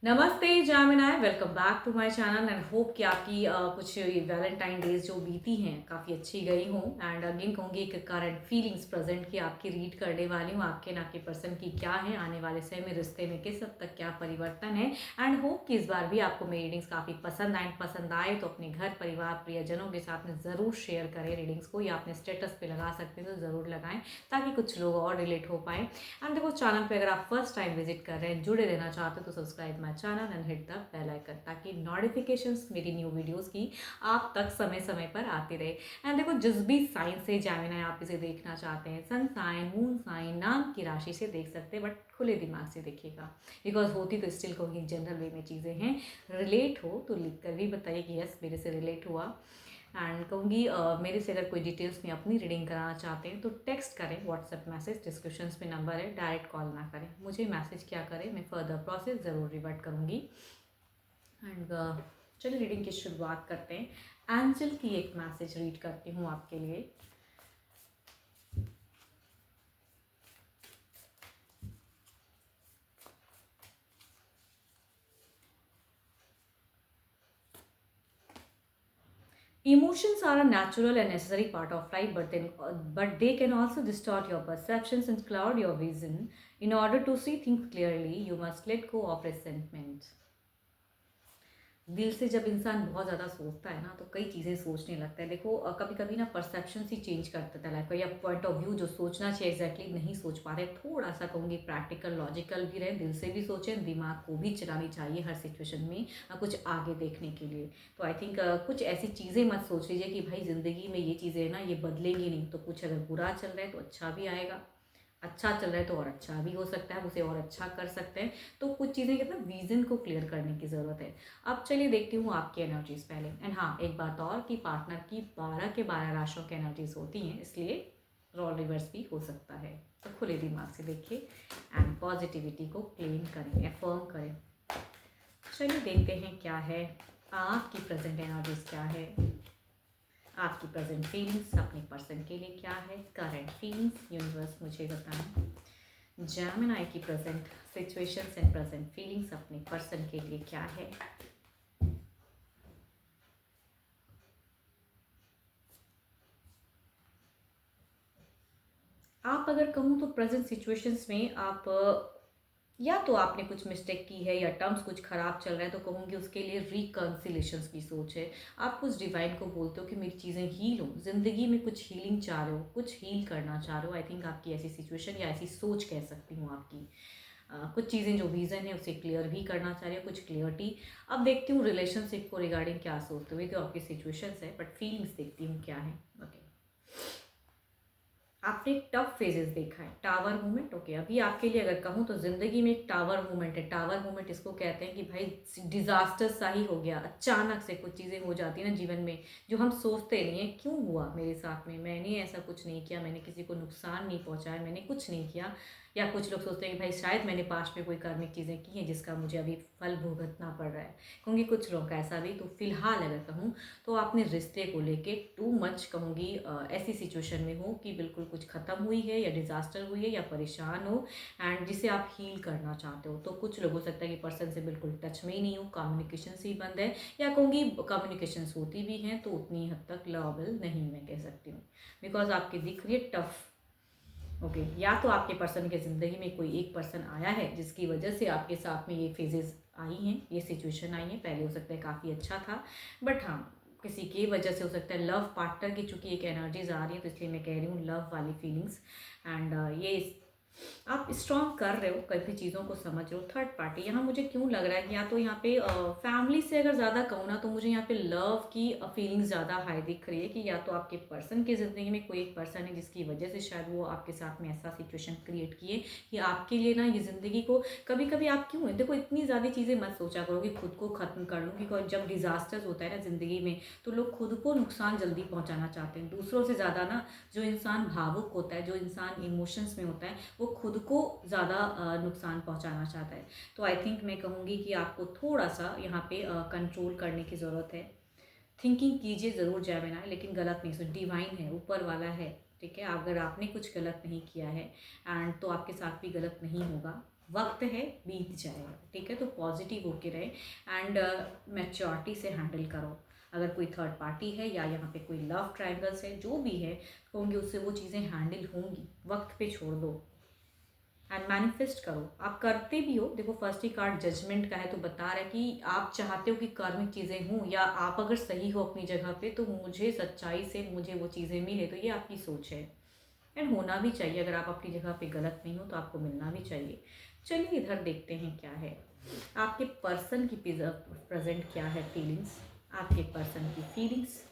नमस्ते जामिनाय, welcome back to my channel and hope कि आपकी कुछ वैलेंटाइन डेज जो बीती हैं काफ़ी अच्छी गई हों। एंड अगेन कहूँगी एक करंट फीलिंग्स प्रेजेंट की आपकी रीड करने वाली हूँ। आपके ना के पर्सन की क्या है, आने वाले समय में रिश्ते में किस हद तक क्या परिवर्तन है। एंड होप कि इस बार भी आपको मेरी रीडिंग्स काफ़ी पसंद आए तो अपने घर परिवार प्रियजनों के साथ में ज़रूर शेयर करें रीडिंग्स को, या अपने स्टेटस पे लगा सकते हैं तो ज़रूर लगाएं ताकि कुछ लोग और रिलेट हो पाएँ। एंड देखो, चैनल पे अगर आप फर्स्ट टाइम विजिट कर रहे हैं, जुड़े रहना चाहते हो तो subscribe my channel and hit the bell icon ताकि नोटिफिकेशंस मेरी न्यू वीडियोस की आप तक समय समय पर आती रहे। एंड देखो, जिस भी साइन से जेमिनी आप इसे देखना चाहते हैं, सन साइन, मून साइन, नाम की राशि से देख सकते हैं, बट खुले दिमाग से देखिएगा बिकॉज होती तो स्टिल कहूँगी जनरल वे में चीज़ें हैं। रिलेट हो तो लिख कर भी बताइए कि यस मेरे से रिलेट हुआ। एंड कहूँगी मेरे से अगर कोई डिटेल्स में अपनी रीडिंग कराना चाहते हैं तो टेक्स्ट करें, व्हाट्सएप मैसेज डिस्क्रिप्शन में नंबर है, डायरेक्ट कॉल ना करें, मुझे मैसेज क्या करें, मैं फर्दर प्रोसेस ज़रूर रिवर्ट करूँगी। एंड चलिए रीडिंग की शुरुआत करते हैं। एंजल की एक मैसेज रीड करती हूँ आपके लिए। Emotions are a natural and necessary part of life, but they can also distort your perceptions and cloud your vision. In order to see things clearly, you must let go of resentment. दिल से जब इंसान बहुत ज़्यादा सोचता है ना तो कई चीज़ें सोचने लगता है। देखो, कभी कभी ना परसेप्शन ही चेंज कर देता है लाइफ का, या पॉइंट ऑफ व्यू जो सोचना चाहिए एग्जैक्टली नहीं सोच पा रहे। थोड़ा सा कहूँगी प्रैक्टिकल लॉजिकल भी रहे, दिल से भी सोचें, दिमाग को भी चलानी चाहिए हर सिचुएशन में कुछ आगे देखने के लिए। तो आई थिंक कुछ ऐसी चीज़ें मत सोच लीजिए कि भाई ज़िंदगी में ये चीज़ें ना ये बदलेंगी नहीं, तो कुछ अगर बुरा चल रहा है तो अच्छा भी आएगा, अच्छा चल रहा है तो और अच्छा भी हो सकता है, उसे और अच्छा कर सकते हैं। तो कुछ चीज़ें कहते हैं विजन को क्लियर करने की ज़रूरत है। अब चलिए देखती हूँ आपकी एनर्जीज पहले। एंड हाँ, एक बात और कि पार्टनर की 12 के 12 राशियों की एनर्जीज होती हैं, इसलिए रोल रिवर्स भी हो सकता है। तो खुले दिमाग से देखिए एंड पॉजिटिविटी को क्लेम करें, अफर्म करें। चलिए देखते हैं क्या है आपकी प्रेजेंट एनर्जीज, क्या है आपकी प्रेजेंट फीलिंग्स अपने पर्सन के लिए, क्या है करंट फीलिंग्स, यूनिवर्स मुझे बताएं। जेमिनी की present situations and present feelings अपने पर्सन के लिए क्या है। आप अगर कहूँ तो प्रेजेंट सिचुएशंस में आप या तो आपने कुछ मिस्टेक की है या टर्म्स कुछ खराब चल रहा है, तो कहूँगी उसके लिए रिकन्सिलेशंस की सोच है। आप कुछ डिवाइन को बोलते हो कि मेरी चीज़ें हील हो, जिंदगी में कुछ हीलिंग चाह रहे हो, कुछ हील करना चाह रहे हो। आई थिंक आपकी ऐसी सिचुएशन या ऐसी सोच कह सकती हूँ आपकी। कुछ चीज़ें जो रीज़न है उसे क्लियर भी करना चाह रहे हो, कुछ क्लियरिटी। अब देखती हूँ रिलेशनशिप को रिगार्डिंग क्या सोचते हुए, तो आपकी सिचुएशंस है, बट फीलिंग्स देखती हूँ क्या है। ओके, आपने टफ फेजेस देखा है, टावर मूवमेंट। ओके, अभी आपके लिए अगर कहूँ तो जिंदगी में एक टावर मूवमेंट है। टावर मूवमेंट इसको कहते हैं कि भाई डिजास्टर सा ही हो गया, अचानक से कुछ चीज़ें हो जाती है ना जीवन में जो हम सोचते नहीं है क्यों हुआ मेरे साथ में, मैंने ऐसा कुछ नहीं किया, मैंने किसी को नुकसान नहीं पहुंचाया, मैंने कुछ नहीं किया। या कुछ लोग सोचते हैं कि भाई शायद मैंने पास्ट में कोई कार्मिक चीज़ें की हैं जिसका मुझे अभी फल भुगतना पड़ रहा है। क्योंकि कुछ लोग का ऐसा भी। तो फिलहाल अगर कहूँ तो आपने रिश्ते को लेके टू मच कहूँगी ऐसी सिचुएशन में हो कि बिल्कुल कुछ ख़त्म हुई है या डिज़ास्टर हुई है या परेशान हो, एंड जिसे आप हील करना चाहते हो। तो कुछ लोग हो सकता है कि पर्सन से बिल्कुल टच में ही नहीं हो, कम्युनिकेशन से ही बंद है, या कहूँगी कम्युनिकेशन होती भी हैं तो उतनी हद तक लवेबल नहीं मैं कह सकती हूँ, बिकॉज आपकी दिख रही है टफ। ओके, या तो आपके पर्सन के ज़िंदगी में कोई एक पर्सन आया है जिसकी वजह से आपके साथ में ये फेजेस आई हैं, ये सिचुएशन आई है। पहले हो सकता है काफ़ी अच्छा था, बट हाँ किसी की वजह से हो सकता है लव पार्टनर की, चूंकि एक एनर्जीज आ रही है तो इसलिए मैं कह रही हूँ लव वाली फीलिंग्स। एंड ये आप स्ट्रॉन्ग कर रहे हो, काफ़ी चीज़ों को समझ रहे हो। थर्ड पार्टी यहाँ मुझे क्यों लग रहा है कि या तो यहाँ पे फैमिली से अगर ज़्यादा कहूँ ना तो मुझे यहाँ पे लव की फीलिंग्स ज़्यादा हाई दिख रही है कि या तो आपके पर्सन की ज़िंदगी में कोई एक पर्सन है जिसकी वजह से शायद वो आपके साथ में ऐसा सिचुएशन क्रिएट किए कि आपके लिए ना ये ज़िंदगी को कभी कभी आप क्यों है, देखो इतनी ज़्यादा चीज़ें मत सोचा करो कि खुद को ख़त्म कर लूँ, क्योंकि जब डिज़ास्टर्स होता है ना ज़िंदगी में तो लोग खुद को नुकसान जल्दी पहुँचाना चाहते हैं, दूसरों से ज़्यादा ना। जो इंसान भावुक होता है, जो इंसान इमोशंस में होता है, वो खुद को ज़्यादा नुकसान पहुंचाना चाहता है। तो आई थिंक मैं कहूँगी कि आपको थोड़ा सा यहाँ पे कंट्रोल करने की ज़रूरत है। थिंकिंग कीजिए ज़रूर जेमिनी, लेकिन गलत नहीं सोच, डिवाइन है, ऊपर वाला है, ठीक है। अगर आपने कुछ गलत नहीं किया है एंड तो आपके साथ भी गलत नहीं होगा। वक्त है, बीत जाएगा, ठीक है। तो पॉजिटिव होके रहे एंड मैच्योरिटी से हैंडल करो। अगर कोई थर्ड पार्टी है या यहाँ पे कोई लव ट्रायंगल्स है, जो भी है, होंगे उससे वो चीज़ें हैंडल होंगी। वक्त पे छोड़ दो एंड मैनिफेस्ट करो। आप करते भी हो, देखो फर्स्ट ही कार्ड जजमेंट का है, तो बता रहा है कि आप चाहते हो कि कार्मिक चीज़ें हों, या आप अगर सही हो अपनी जगह पे तो मुझे सच्चाई से मुझे वो चीज़ें मिले, तो ये आपकी सोच है एंड होना भी चाहिए। अगर आप अपनी जगह पे गलत नहीं हो तो आपको मिलना भी चाहिए। चलिए इधर देखते हैं क्या है आपके पर्सन की प्रेजेंट क्या है फीलिंग्स, आपके पर्सन की फीलिंग्स।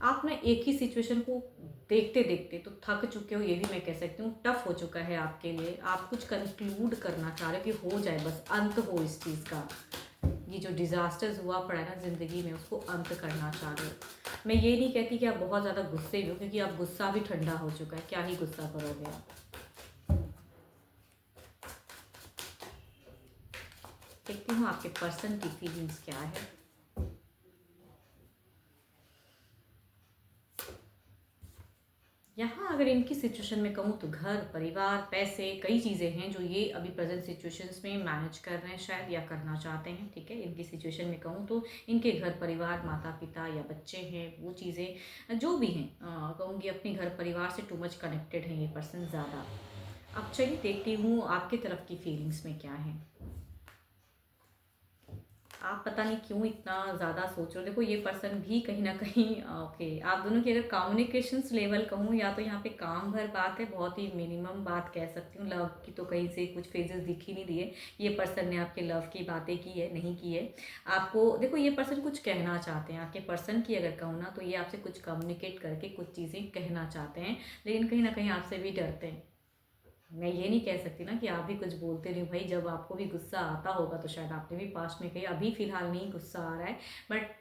आप ना एक ही सिचुएशन को देखते देखते तो थक चुके हो, ये भी मैं कह सकती हूँ। टफ हो चुका है आपके लिए, आप कुछ कंक्लूड करना चाह रहे हो कि हो जाए, बस अंत हो इस चीज़ का। ये जो डिज़ास्टर्स हुआ पड़ा है ना ज़िंदगी में, उसको अंत करना चाह रहे हो। मैं ये नहीं कहती कि आप बहुत ज़्यादा गुस्से में हो, क्योंकि आप गुस्सा भी ठंडा हो चुका है, क्या ही गुस्सा करोगे आप। देखती हूँ आपके पर्सन की फीलिंग्स क्या है। यहाँ अगर इनकी सिचुएशन में कहूँ तो घर, परिवार, पैसे, कई चीज़ें हैं जो ये अभी प्रेजेंट सिचुएशंस में मैनेज कर रहे हैं शायद, या करना चाहते हैं, ठीक है। इनकी सिचुएशन में कहूँ तो इनके घर परिवार, माता पिता या बच्चे हैं, वो चीज़ें जो भी हैं, कहूँगी अपने घर परिवार से टू मच कनेक्टेड हैं ये पर्सन ज़्यादा। अब चलिए देखती हूँ आपकी तरफ की फीलिंग्स में क्या है। आप पता नहीं क्यों इतना ज़्यादा सोच रहे हो। देखो ये पर्सन भी कहीं ना कहीं ओके, आप दोनों की अगर कम्युनिकेशंस लेवल कहूँ, या तो यहाँ पे काम भर बात है, बहुत ही मिनिमम बात कह सकती हूँ। लव की तो कहीं से कुछ फेजेस दिख ही नहीं दिए। ये पर्सन ने आपके लव की बातें की है, नहीं की है आपको। देखो ये पर्सन कुछ कहना चाहते हैं, आपके पर्सन की अगर कहूँ ना, तो ये आपसे कुछ कम्युनिकेट करके कुछ चीज़ें कहना चाहते हैं, लेकिन कहीं ना कहीं आपसे भी डरते हैं। मैं ये नहीं कह सकती ना कि आप भी कुछ बोलते नहीं भाई, जब आपको भी गुस्सा आता होगा तो शायद आपने भी पास्ट में कही, अभी फिलहाल नहीं गुस्सा आ रहा है, बट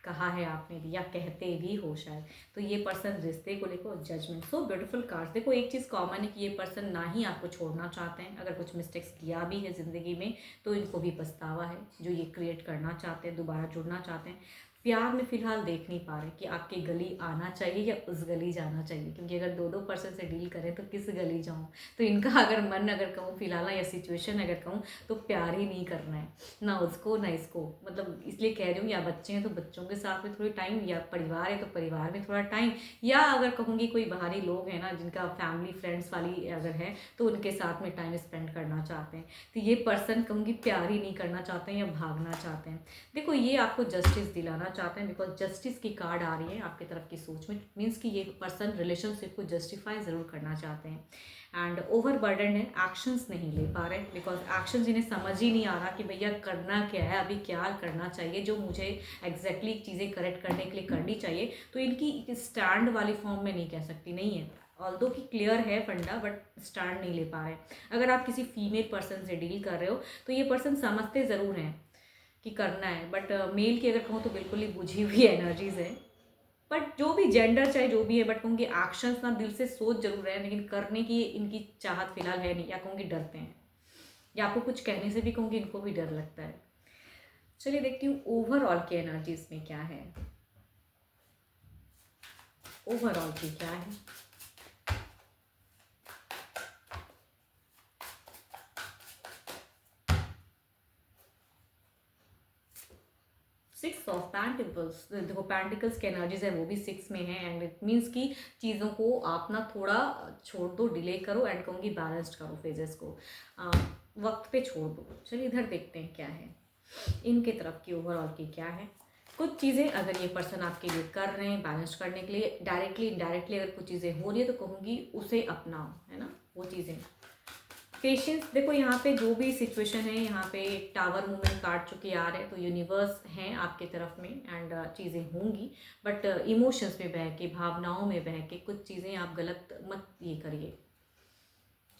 कहा है आपने भी, या कहते भी हो शायद। तो ये पर्सन रिश्ते को लेकर जजमेंट, सो ब्यूटीफुल कार्ड्स। देखो एक चीज़ कॉमन है कि ये पर्सन ना ही आपको छोड़ना चाहते हैं, अगर कुछ मिस्टेक्स किया भी है ज़िंदगी में तो इनको भी पछतावा है, जो ये क्रिएट करना चाहते हैं, दोबारा जुड़ना चाहते हैं। प्यार में फिलहाल देख नहीं पा रहे कि आपके गली आना चाहिए या उस गली जाना चाहिए, क्योंकि अगर दो दो पर्सन से डील करें तो किस गली जाऊँ। तो इनका अगर मन अगर कहूँ फिलहाल ना, या सिचुएशन अगर कहूँ, तो प्यार ही नहीं करना है, ना उसको ना इसको। मतलब इसलिए कह रही हूँ, या बच्चे हैं तो बच्चों के साथ में थोड़ी टाइम, या परिवार है तो परिवार में थोड़ा टाइम, या अगर कहूँगी कोई बाहरी लोग हैं ना जिनका फैमिली फ्रेंड्स वाली अगर है तो उनके साथ में टाइम स्पेंड करना चाहते हैं। तो ये पर्सन कहूँगी प्यार ही नहीं करना चाहते हैं या भागना चाहते हैं। देखो ये आपको जस्टिस दिलाना चाहते हैं, बिकॉज जस्टिस की कार्ड आ रही है आपकी तरफ की सोच में। मीन्स कि ये पर्सन रिलेशनशिप को जस्टिफाई ज़रूर करना चाहते हैं एंड ओवर बर्डन है, एक्शंस नहीं ले पा रहे, बिकॉज एक्शंस इन्हें समझ ही नहीं आ रहा कि भैया करना क्या है, अभी क्या करना चाहिए, जो मुझे एग्जैक्टली चीज़ें करेक्ट करने के लिए करनी चाहिए। तो इनकी स्टैंड वाली फॉर्म में नहीं कह सकती, नहीं है, ऑल्दो कि क्लियर है फंडा, बट स्टैंड नहीं ले पा रहे। अगर आप किसी फीमेल पर्सन से डील कर रहे हो तो ये पर्सन समझते ज़रूर हैं कि करना है, बट मेल की अगर कहूँ तो बिल्कुल ही बुझी हुई एनर्जीज है। बट जो भी जेंडर चाहे जो भी है, बट कहूँगी एक्शंस ना दिल से सोच जरूर रहे हैं, लेकिन करने की इनकी चाहत फिलहाल है नहीं, या कहूँगी डरते हैं, या आपको कुछ कहने से भी कहूँगी इनको भी डर लगता है। चलिए देखती हूँ ओवरऑल की एनर्जीज में क्या है, ओवरऑल की क्या है। 6 ऑफ पैंटिकल्स, देखो पैंटिकल्स की एनर्जीज है वो भी 6 में है, एंड इट मीन्स कि चीज़ों को आप ना थोड़ा छोड़ दो, डिले करो, एंड कहूँगी बैलेंस्ड करो फेजेस को, वक्त पे छोड़ दो। चलिए इधर देखते हैं क्या है इनके तरफ की, ओवरऑल की क्या है। कुछ चीज़ें अगर ये पर्सन आपके लिए कर रहे हैं बैलेंस करने के लिए, डायरेक्टली इनडायरेक्टली अगर कुछ चीज़ें हो रही है तो कहूँगी उसे अपनाओ, है ना, वो चीज़ें। पेशेंस, देखो यहाँ पे जो भी सिचुएशन है, यहाँ पे टावर मूवमेंट काट चुके आ रहे हैं, तो यूनिवर्स हैं आपके तरफ में एंड चीज़ें होंगी, बट इमोशंस में बह के, भावनाओं में बह के कुछ चीज़ें आप गलत मत ये करिए।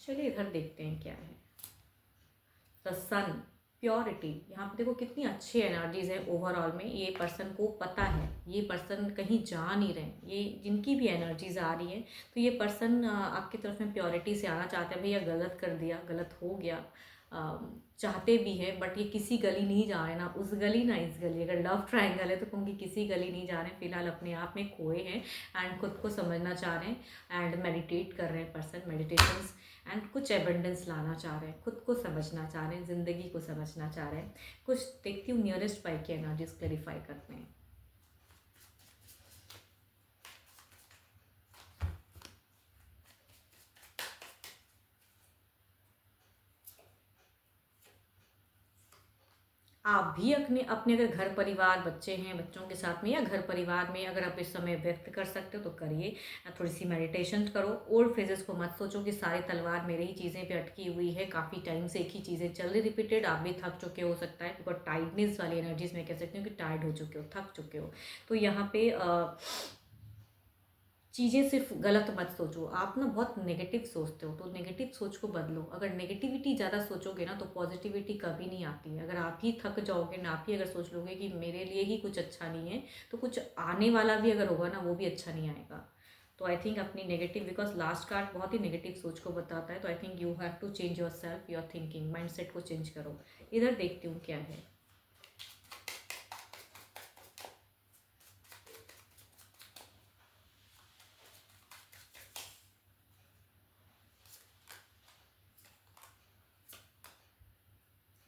चलिए इधर देखते हैं क्या है। द सन, प्योरिटी, यहाँ पे देखो कितनी अच्छी एनर्जीज है ओवरऑल में। ये पर्सन को पता है, ये पर्सन कहीं जा नहीं रहे, ये जिनकी भी एनर्जीज आ रही है, तो ये पर्सन आपकी तरफ में प्योरिटी से आना चाहते हैं। भैया गलत कर दिया, गलत हो गया, चाहते भी हैं, बट ये किसी गली नहीं जा रहे, ना उस गली ना इस गली। अगर लव ट्रायंगल है तो कहूँगी किसी गली नहीं जा रहे हैं, फिलहाल अपने आप में खोए हैं एंड खुद को समझना चाह रहे हैं एंड मेडिटेट कर रहे हैं पर्सन, मेडिटेशंस एंड कुछ एबंडेंस लाना चाह रहे हैं, खुद को समझना चाह रहे हैं, ज़िंदगी को समझना चाह रहे हैं। कुछ देखती हूँ नियरेस्ट पाई की एनर्जीज क्लैरिफाई करते हैं। आप भी अपने अपने अगर घर परिवार बच्चे हैं, बच्चों के साथ में या घर परिवार में अगर आप इस समय व्यक्त कर सकते हो तो करिए। थोड़ी सी मेडिटेशन करो। ओल्ड फेजेस को मत सोचो कि सारी तलवार मेरे ही चीज़ें पे अटकी हुई है, काफ़ी टाइम से एक ही चीज़ें चल रही रिपीटेड। आप भी थक चुके हो सकता है, बिकॉज टाइटनेस वाली एनर्जीज मैं कह सकती हूँ कि टायर्ड हो चुके हो, थक चुके हो। तो यहाँ पे चीज़ें सिर्फ गलत मत सोचो। आप ना बहुत नेगेटिव सोचते हो, तो नेगेटिव सोच को बदलो। अगर नेगेटिविटी ज़्यादा सोचोगे ना तो पॉजिटिविटी कभी नहीं आती है। अगर आप ही थक जाओगे ना, आप ही अगर सोच लोगे कि मेरे लिए ही कुछ अच्छा नहीं है, तो कुछ आने वाला भी अगर होगा ना वो भी अच्छा नहीं आएगा। तो आई थिंक अपनी नेगेटिव, बिकॉज लास्ट कार्ड बहुत ही नेगेटिव सोच को बताता है, तो I think you have to change yourself, your thinking, mindset को चेंज करो। इधर देखती हूँ क्या है।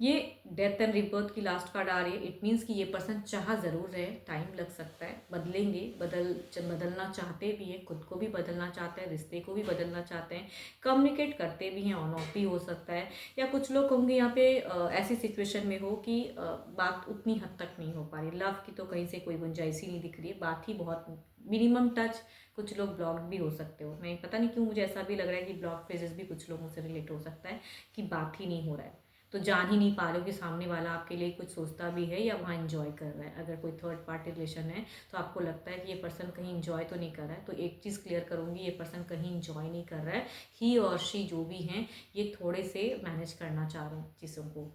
ये डेथ एंड रिबर्थ की लास्ट कार्ड आ रही है। इट मीन्स कि ये पर्सन चाह ज़रूर रहे, टाइम लग सकता है, बदलेंगे, बदलना चाहते भी हैं, खुद को भी बदलना चाहते हैं, रिश्ते को भी बदलना चाहते हैं, कम्युनिकेट करते भी हैं, ऑन ऑफ भी हो सकता है। या कुछ लोग होंगे यहाँ पे ऐसी सिचुएशन में हो कि बात उतनी हद तक नहीं हो पा रही। लव की तो कहीं से कोई गुंजाइश ही नहीं दिख रही है, बात ही बहुत मिनिमम टच। कुछ लोग ब्लॉक्ड भी हो सकते हो, मैं पता नहीं क्यों मुझे ऐसा भी लग रहा है कि ब्लॉक फेजेस भी कुछ लोगों से रिलेट हो सकता है कि बात ही नहीं हो रहा है, तो जान ही नहीं पा रहे हो कि सामने वाला आपके लिए कुछ सोचता भी है या वहाँ इंजॉय कर रहा है। अगर कोई थर्ड पार्टी रिलेशन है तो आपको लगता है कि ये पर्सन कहीं इंजॉय तो नहीं कर रहा है, तो एक चीज़ क्लियर करूँगी, ये पर्सन कहीं इंजॉय नहीं कर रहा है। ही और शी जो भी हैं ये थोड़े से मैनेज करना चाह रहे हैं चीज़ों को।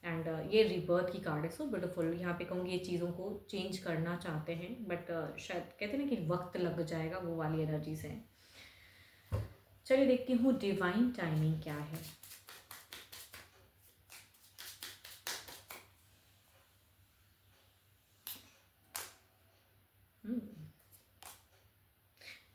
एंड ये रिबर्थ की कार्ड है, सो ब्यूटीफुल। यहाँ पे कहूँगी ये चीज़ों को चेंज करना चाहते हैं, बट शायद कहते हैं ना कि वक्त लग जाएगा, वो वाली एनर्जीज हैं। चलिए देखती हूँ डिवाइन टाइमिंग क्या है।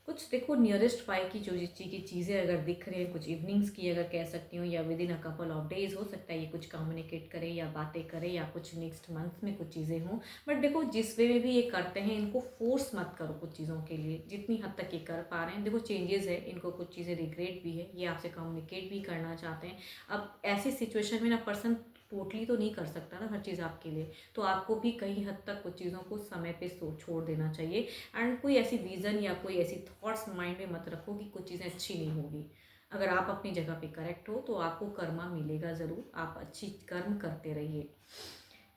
कुछ देखो नियरेस्ट बाय की जो की चीज़ें अगर दिख रही हैं, कुछ इवनिंग्स की अगर कह सकती हूँ, या with in a couple of days हो सकता है ये कुछ कम्युनिकेट करे या बातें करे या कुछ नेक्स्ट मंथ में कुछ चीज़ें हों। बट देखो जिस वे में भी ये करते हैं इनको फोर्स मत करो कुछ चीज़ों के लिए, जितनी हद तक ये कर पा रहे हैं। देखो चेंजेस है, इनको कुछ चीज़ें रिग्रेट भी है, ये आपसे कम्युनिकेट भी करना चाहते हैं। अब ऐसी सिचुएशन में ना पर्सन टोटली तो नहीं कर सकता ना हर चीज़ आपके लिए, तो आपको भी कहीं हद तक कुछ चीज़ों को समय पे छोड़ देना चाहिए। एंड कोई ऐसी विज़न या कोई ऐसी थॉट्स माइंड में मत रखो कि कुछ चीज़ें अच्छी नहीं होगी। अगर आप अपनी जगह पे करेक्ट हो तो आपको कर्मा मिलेगा ज़रूर, आप अच्छी कर्म करते रहिए।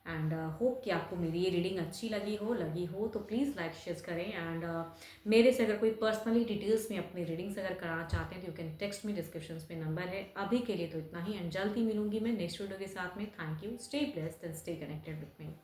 एंड होप कि आपको मेरी ये रीडिंग अच्छी लगी हो तो प्लीज़ लाइक शेयर करें। एंड मेरे से अगर कोई पर्सनली डिटेल्स में अपनी रीडिंग्स अगर कराना चाहते हैं तो you can text me, description में नंबर है। अभी के लिए तो इतना ही, एंड जल्दी मिलूंगी मैं नेक्स्ट वीडियो के साथ में। Thank you, stay blessed and stay connected with me.